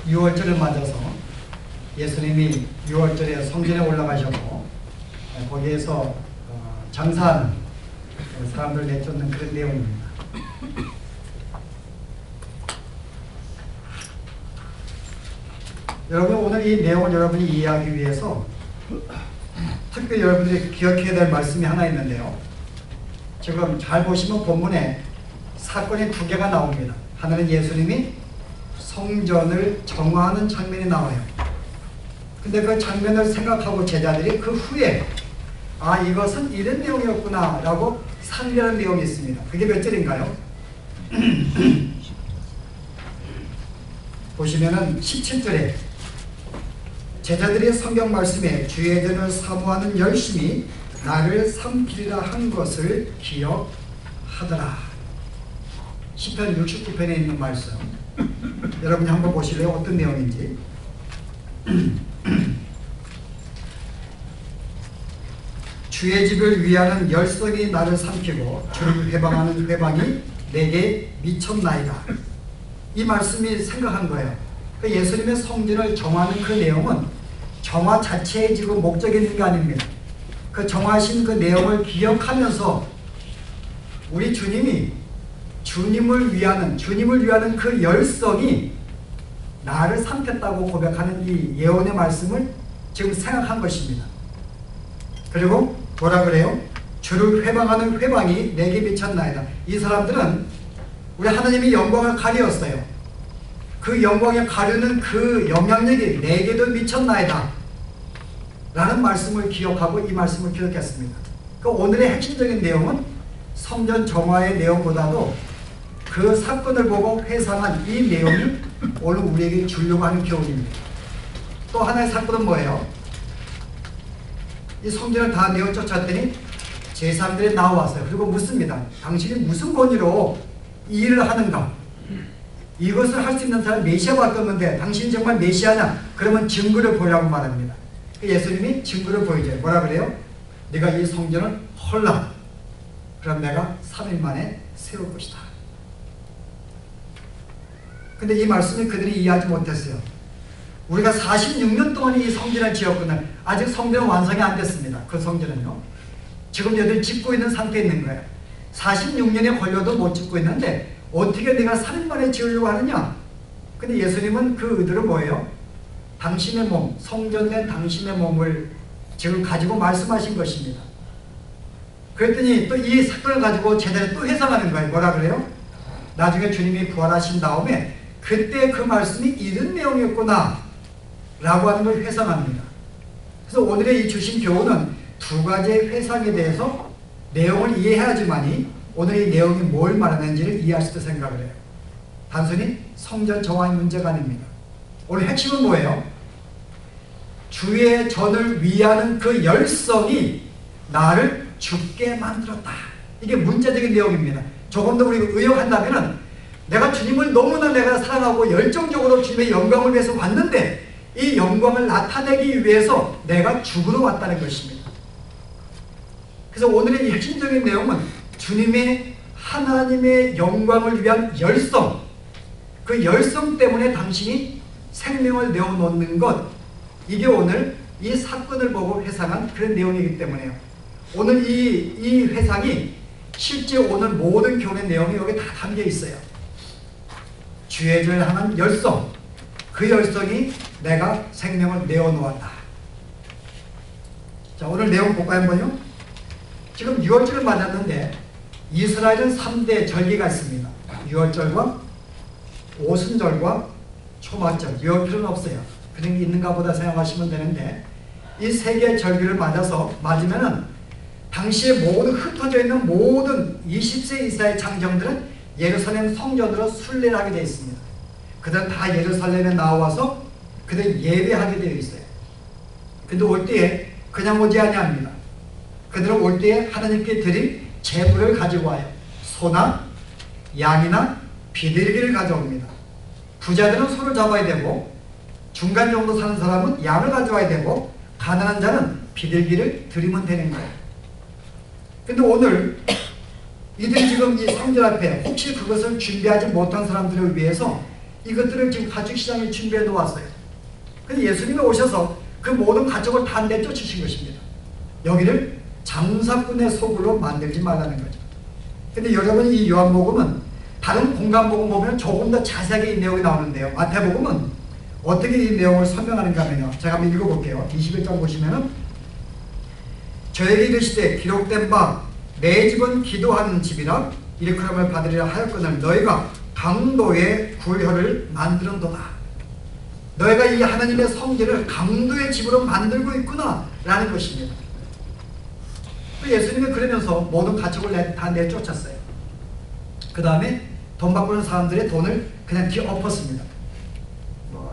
6월절을 맞아서 예수님이 6월절에 성전에 올라가셨고 거기에서 장사하는 사람들 내쫓는 그런 내용입니다. 여러분, 오늘 이 내용을 여러분이 이해하기 위해서 특별히 여러분들이 기억해야 될 말씀이 하나 있는데요. 지금 잘 보시면 본문에 사건이 두 개가 나옵니다. 하나는 예수님이 성전을 정화하는 장면이 나와요. 근데 그 장면을 생각하고 제자들이 그 후에 이것은 이런 내용이었구나 라고 상기하는 내용이 있습니다. 그게 몇 절인가요? 보시면은 17절에 제자들이 성경 말씀에 주의 전을 사모하는 열심이 나를 삼키리라 한 것을 기억하더라. 시편 69편에 있는 말씀, 여러분이 한번 보실래요? 어떤 내용인지. 주의 집을 위하는 열성이 나를 삼키고 주를 회방하는 회방이 내게 미쳤나이다. 이 말씀이 생각한 거예요. 그 예수님의 성전을 정화하는 그 내용은 정화 자체에 지금 목적이 있는 게 아닙니다. 그 정화하신 그 내용을 기억하면서 우리 주님이 주님을 위하는 그 열성이 나를 삼켰다고 고백하는 이 예언의 말씀을 지금 생각한 것입니다. 그리고 뭐라 그래요? 주를 회방하는 회방이 내게 미쳤나이다. 이 사람들은 우리 하나님이 영광을 가리었어요. 그 영광에 가르는 그 영향력이 내게도 미쳤나이다 라는 말씀을 기억하고 이 말씀을 기억했습니다. 그 오늘의 핵심적인 내용은 성전 정화의 내용보다도 그 사건을 보고 회상한 이 내용이 오늘 우리에게 주려고 하는 교훈입니다. 또 하나의 사건은 뭐예요? 이 성전을 다 내어 쫓았더니 제3들이 나와왔어요. 그리고 묻습니다. 당신이 무슨 권위로 이 일을 하는가? 이것을 할 수 있는 사람 메시아밖에 없는데 당신이 정말 메시아냐? 그러면 증거를 보라고 말합니다. 예수님이 증거를 보이죠. 뭐라 그래요? 네가 이 성전을 헐라. 그럼 내가 3일 만에 세울 것이다. 근데 이 말씀을 그들이 이해하지 못했어요. 우리가 46년 동안 이 성전을 지었거든요. 아직 성전은 완성이 안 됐습니다. 그 성전은요. 지금 여들 짓고 있는 상태에 있는 거예요. 46년에 걸려도 못 짓고 있는데 어떻게 내가 3일 만에 지으려고 하느냐? 근데 예수님은 그 의도는 뭐예요? 당신의 몸, 성전된 당신의 몸을 지금 가지고 말씀하신 것입니다. 그랬더니 또 이 사건을 가지고 제대로 또 해석하는 거예요. 뭐라 그래요? 나중에 주님이 부활하신 다음에 그때 그 말씀이 이런 내용이었구나 라고 하는 걸 회상합니다. 그래서 오늘의 이 주신 교훈은 두 가지의 회상에 대해서 내용을 이해해야지만이 오늘 이 내용이 뭘 말하는지를 이해할 수 있다고 생각을 해요. 단순히 성전 정화의 문제가 아닙니다. 오늘 핵심은 뭐예요? 주의 전을 위하는 그 열성이 나를 죽게 만들었다. 이게 문제적인 내용입니다. 조금 더 우리가 의역한다면 내가 주님을 너무나 내가 사랑하고 열정적으로 주님의 영광을 위해서 왔는데 이 영광을 나타내기 위해서 내가 죽으러 왔다는 것입니다. 그래서 오늘의 이 핵심적인 내용은 주님의 하나님의 영광을 위한 열성, 그 열성 때문에 당신이 생명을 내어놓는 것, 이게 오늘 이 사건을 보고 회상한 그런 내용이기 때문에요. 오늘 이 회상이 실제 오늘 모든 교훈의 내용이 여기 다 담겨 있어요. 주의 전을 향한 열성, 그 열성이 내가 생명을 내어놓았다. 자, 오늘 내용 볼까요 한번요? 지금 6월절을 맞았는데 이스라엘은 3대 절기가 있습니다. 6월절과 오순절과 초막절, 6월절은 없어요. 그런 게 있는가 보다 생각하시면 되는데 이 세 개의 절기를 맞으면은 당시에 모든 흩어져 있는 모든 20세 이사의 장정들은 예루살렘 성전으로 순례를 하게 되어 있습니다. 그들은 다 예루살렘에 나와서 그들 예배하게 되어 있어요. 근데 올 때에 그냥 오지 아니합니다. 그들은 올 때에 하나님께 드릴 제물을 가지고 와요. 소나 양이나 비둘기를 가져옵니다. 부자들은 소를 잡아야 되고 중간 정도 사는 사람은 양을 가져와야 되고 가난한 자는 비둘기를 드리면 되는 거예요. 근데 오늘 이들이 지금 이 성전 앞에 혹시 그것을 준비하지 못한 사람들을 위해서 이 이것들을 지금 가축시장에 준비해 놓았어요. 근데 예수님이 오셔서 그 모든 가축을 다 내쫓으신 것입니다. 여기를 장사꾼의 소굴로 만들지 말라는 거죠. 근데 여러분, 이 요한복음은 다른 공간복음 보면 조금 더 자세하게 이 내용이 나오는데요. 마태복음은 어떻게 이 내용을 설명하는가 하면요, 제가 한번 읽어볼게요. 21장 보시면은 저에게 이르시되 기록된 바 내 집은 기도하는 집이라 일컬음을 받으리라 하였거늘 너희가 강도의 굴혀를 만드는도다. 너희가 이 하나님의 성전을 강도의 집으로 만들고 있구나 라는 것입니다. 예수님이 그러면서 모든 가축을 다 내쫓았어요. 그 다음에 돈 바꾸는 사람들의 돈을 그냥 뒤엎었습니다.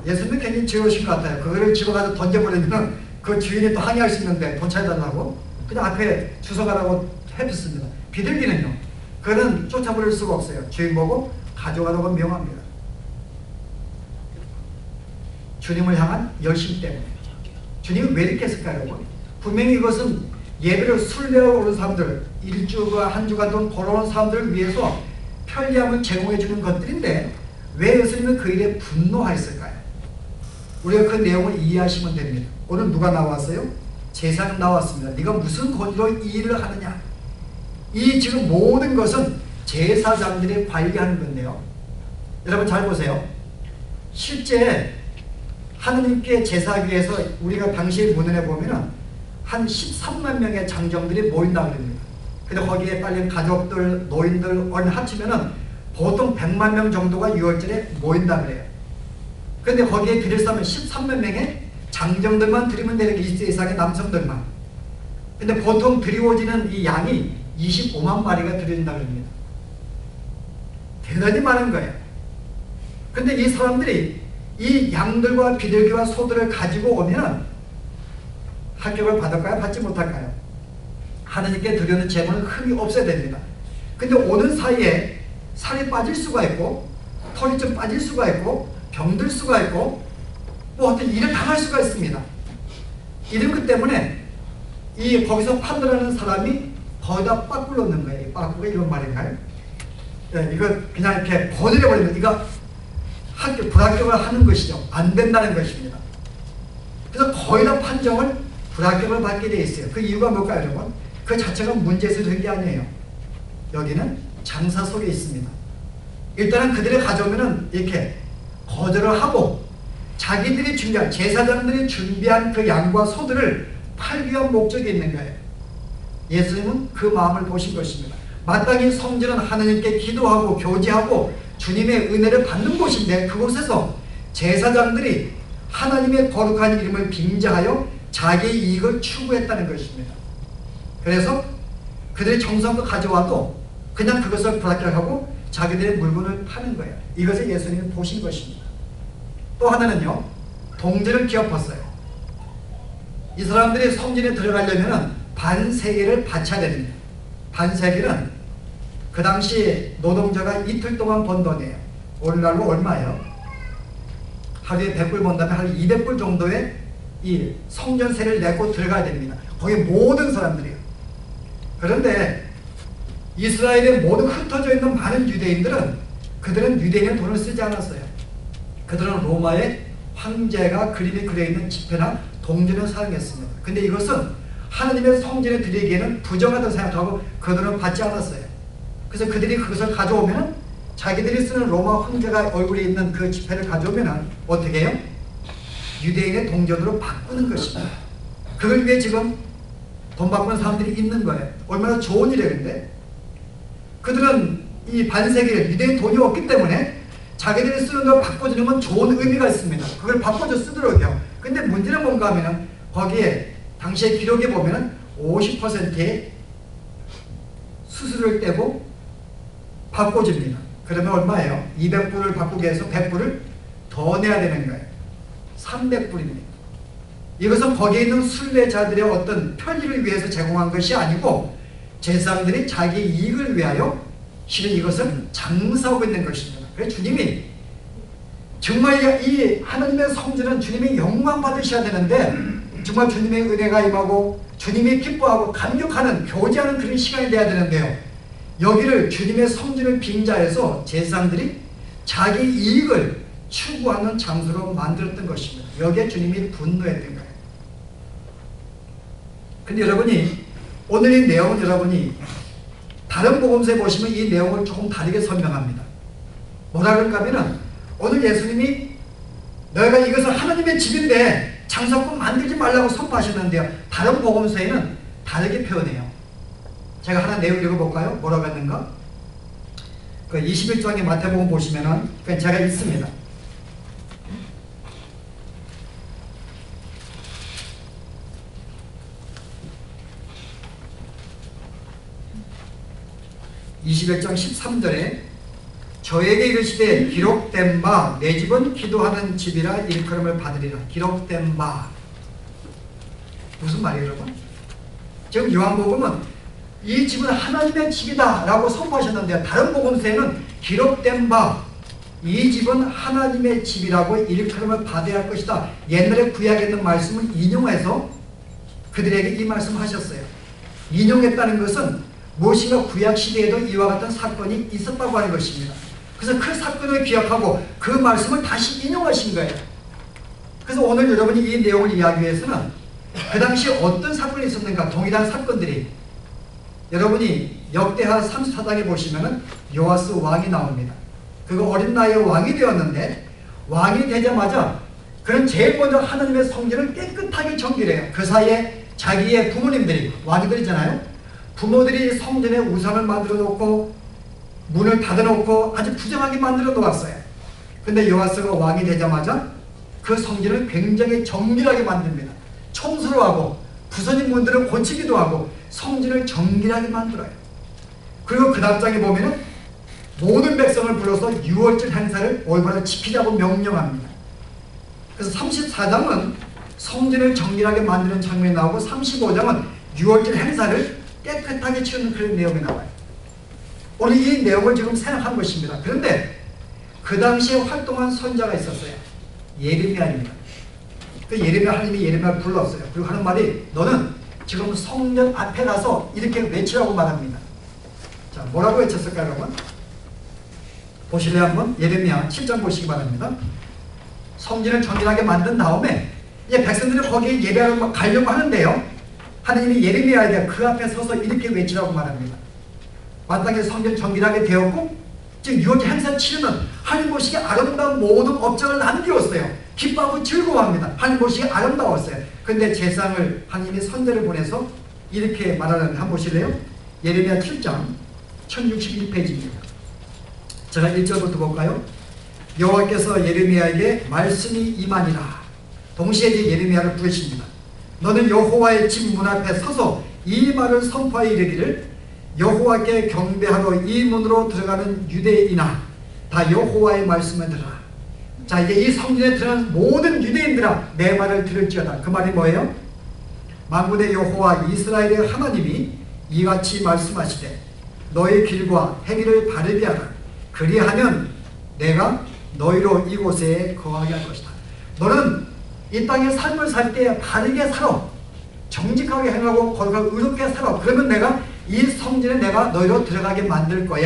예수님이 굉장히 지혜로우신 것 같아요. 그거를 집어가서 던져버리면 그 주인이 또 항의할 수 있는데 돈 차려달라고 그냥 앞에 주워가라고 해줬습니다. 비둘기는요, 그거는 쫓아버릴 수가 없어요. 주인 보고 가져가라고 명합니다. 주님을 향한 열심 때문에. 주님이 왜 이렇게 했을까요, 여러분? 분명히 이것은 예배를 순례하러 오는 사람들, 일주가 한 주간 동안 걸어오는 사람들을 위해서 편리함을 제공해 주는 것들인데 왜 예수님은 그 일에 분노하였을까요? 우리가 그 내용을 이해하시면 됩니다. 오늘 누가 나왔어요? 제사장 나왔습니다. 네가 무슨 권리로 이 일을 하느냐? 이 지금 모든 것은 제사장들이 관리하는 건데요. 여러분 잘 보세요. 실제 하느님께 제사하기 위해서 우리가 당시의 문헌에 보면은 한 13만 명의 장정들이 모인다고 합니다. 근데 거기에 빨리 가족들, 노인들 합치면은 보통 100만 명 정도가 6월절에 모인다 그래요. 근데 거기에 드릴 사람은 13만 명의 장정들만 드리면 되는 게 20세 이상의 남성들만. 근데 보통 드리워지는 이 양이 25만 마리가 드린다 그럽니다. 대단히 많은 거예요. 근데 이 사람들이 이 양들과 비둘기와 소들을 가지고 오면은 합격을 받을까요? 받지 못할까요? 하나님께 드리는 제물은 흠이 없어야 됩니다. 근데 오는 사이에 살이 빠질 수가 있고 털이 좀 빠질 수가 있고 병들 수가 있고 뭐 어떤 일을 당할 수가 있습니다. 이런 것 때문에 거기서 판단하는 사람이 거기다 빠꾸를 넣는 거예요. 빠꾸가 이런 말인가요? 네, 이거 그냥 이렇게 거들여버리면 이거 불합격을 하는 것이죠. 안 된다는 것입니다. 그래서 거기다 판정을 불합격을 받게 되어 있어요. 그 이유가 뭘까요, 여러분? 그 자체가 문제에서 된 게 아니에요. 여기는 장사 속에 있습니다. 일단은 그들이 가져오면은 이렇게 거절을 하고 자기들이 준비한, 제사장들이 준비한 그 양과 소들을 팔기 위한 목적이 있는 거예요. 예수님은 그 마음을 보신 것입니다. 마땅히 성전은 하나님께 기도하고 교제하고 주님의 은혜를 받는 곳인데 그곳에서 제사장들이 하나님의 거룩한 이름을 빙자하여 자기의 이익을 추구했다는 것입니다. 그래서 그들이 정성껏 가져와도 그냥 그것을 불합격하고 자기들의 물건을 파는 거예요. 이것을 예수님이 보신 것입니다. 또 하나는요, 동지를 기업했어요. 이 사람들이 성전에 들어가려면 반세겔을 바쳐야 됩니다. 반세겔은 그 당시 노동자가 이틀 동안 번 돈이에요. 오늘날로 얼마예요? 하루에 100불 번다면 하루에 200불 정도의 이 성전세를 내고 들어가야 됩니다. 거기 모든 사람들이에요. 그런데 이스라엘에 모두 흩어져 있는 많은 유대인들은 그들은 유대인의 돈을 쓰지 않았어요. 그들은 로마의 황제가 그림이 그려있는 지폐나 동전을 사용했습니다. 근데 이것은 하나님의 성전에 드리기에는 부정하다고 생각하고 그들은 받지 않았어요. 그래서 그들이 그것을 가져오면 자기들이 쓰는 로마 황제가 얼굴이 있는 그 지폐를 가져오면 어떻게 해요? 유대인의 동전으로 바꾸는 것입니다. 그걸 위해 지금 돈 바꾸는 사람들이 있는 거예요. 얼마나 좋은 일이에요. 그들은 이 반세겔, 유대인 돈이 없기 때문에 자기들이 쓰는 걸 바꿔주는 건 좋은 의미가 있습니다. 그걸 바꿔줘 쓰도록 해요. 근데 문제는 뭔가 하면 거기에 당시의 기록에 보면 50%의 수수료를 떼고 바꿔줍니다. 그러면 얼마예요? 200불을 바꾸기 위해서 100불을 더 내야 되는 거예요. 300불입니다. 이것은 거기에 있는 순례자들의 어떤 편의를 위해서 제공한 것이 아니고 제사장들이 자기 이익을 위하여 실은 이것은 장사하고 있는 것입니다. 그래서 주님이 정말 이 하나님의 성전은 주님이 영광 받으셔야 되는데 정말 주님의 은혜가 임하고 주님이 기뻐하고 감격하는 교제하는 그런 시간이 돼야 되는데요. 여기를 주님의 성전을 빙자해서 제사장들이 자기 이익을 추구하는 장소로 만들었던 것입니다. 여기에 주님이 분노했던 거예요. 근데 여러분이 오늘 이 내용은 여러분이 다른 복음서에 보시면 이 내용을 조금 다르게 설명합니다. 뭐라 그럴까 하면은 오늘 예수님이 너희가 이것을 하나님의 집인데 장사꾼 만들지 말라고 선포하셨는데요. 다른 복음서에는 다르게 표현해요. 제가 하나 내용 읽어볼까요? 뭐라고 했는가? 그 21장의 마태복음 보시면은 제가 읽습니다. (21장 13절에) 저에게 이르시되 기록된 바 내 집은 기도하는 집이라 일컬음을 받으리라. 기록된 바 무슨 말이에요 여러분? 지금 요한복음은 이 집은 하나님의 집이다 라고 선포하셨는데 다른 복음서에는 기록된 바 이 집은 하나님의 집이라고 일컬음을 받아야 할 것이다. 옛날에 구약에 있는 말씀을 인용해서 그들에게 이 말씀을 하셨어요. 인용했다는 것은 무엇인가 구약시대에도 이와 같은 사건이 있었다고 하는 것입니다. 그래서 그 사건을 기억하고 그 말씀을 다시 인용하신 거예요. 그래서 오늘 여러분이 이 내용을 이해하기 위해서는 그 당시 어떤 사건이 있었는가, 동일한 사건들이, 여러분이 역대하 34장에 보시면은 요아스 왕이 나옵니다. 그가 어린 나이에 왕이 되었는데 왕이 되자마자 그는 제일 먼저 하나님의 성전을 깨끗하게 정비를 해요. 그 사이에 자기의 부모님들이, 왕이들이잖아요, 부모들이 성전에 우상을 만들어 놓고 문을 닫아 놓고 아주 부정하게 만들어 놓았어요. 근데 요아스가 왕이 되자마자 그 성전을 굉장히 정밀하게 만듭니다. 청소를 하고 부서진 문들을 고치기도 하고 성전을 정밀하게 만들어요. 그리고 그 다음 장에 보면은 모든 백성을 불러서 유월절 행사를 올바로 지키자고 명령합니다. 그래서 34장은 성전을 정밀하게 만드는 장면이 나오고 35장은 유월절 행사를 깨끗하게 치우는 그런 내용이 나와요. 오늘 이 내용을 지금 생각한 것입니다. 그런데 그 당시에 활동한 선자가 있었어요. 예레미야입니다. 그 하나님이 예레미야를 불렀어요. 그리고 하는 말이 너는 지금 성전 앞에 가서 이렇게 외치라고 말합니다. 자, 뭐라고 외쳤을까요 여러분? 보실래요 한번? 예레미야 7장 보시기 바랍니다. 성전을 정밀하게 만든 다음에 이제 백성들이 거기에 예배하러 가려고 하는데요, 하나님이 예레미야에게 그 앞에 서서 이렇게 외치라고 말합니다. 마땅히 성전 정밀하게 되었고 지금 유월절 행사 치르는 하나님 보시기에 아름다운 모든 업장을 남기었어요. 기뻐하고 즐거워합니다. 하나님 보시기에 아름다웠어요. 그런데 제사장을 하나님이 선대를 보내서 이렇게 말하는, 한번 보실래요? 예레미야 7장 1061페이지입니다. 제가 1절부터 볼까요? 여호와께서 예레미야에게 말씀이 임하니라. 동시에 이제 예레미야를 부르십니다. 너는 여호와의 집 문 앞에 서서 이 말을 선포하여 이르기를 여호와께 경배하러 이 문으로 들어가는 유대인아 다 여호와의 말씀을 들으라. 자, 이제 이 성전에 들어가는 모든 유대인들아 내 말을 들을지어다. 그 말이 뭐예요? 만군의 여호와 이스라엘의 하나님이 이같이 말씀하시되 너의 길과 행위를 바르게 하라. 그리하면 내가 너희로 이곳에 거하게 할 것이다. 너는 이 땅의 삶을 살 때 바르게 살아, 정직하게 행하고 거룩하고 의롭게 살아. 그러면 내가 이 성전에 내가 너희로 들어가게 만들 거야.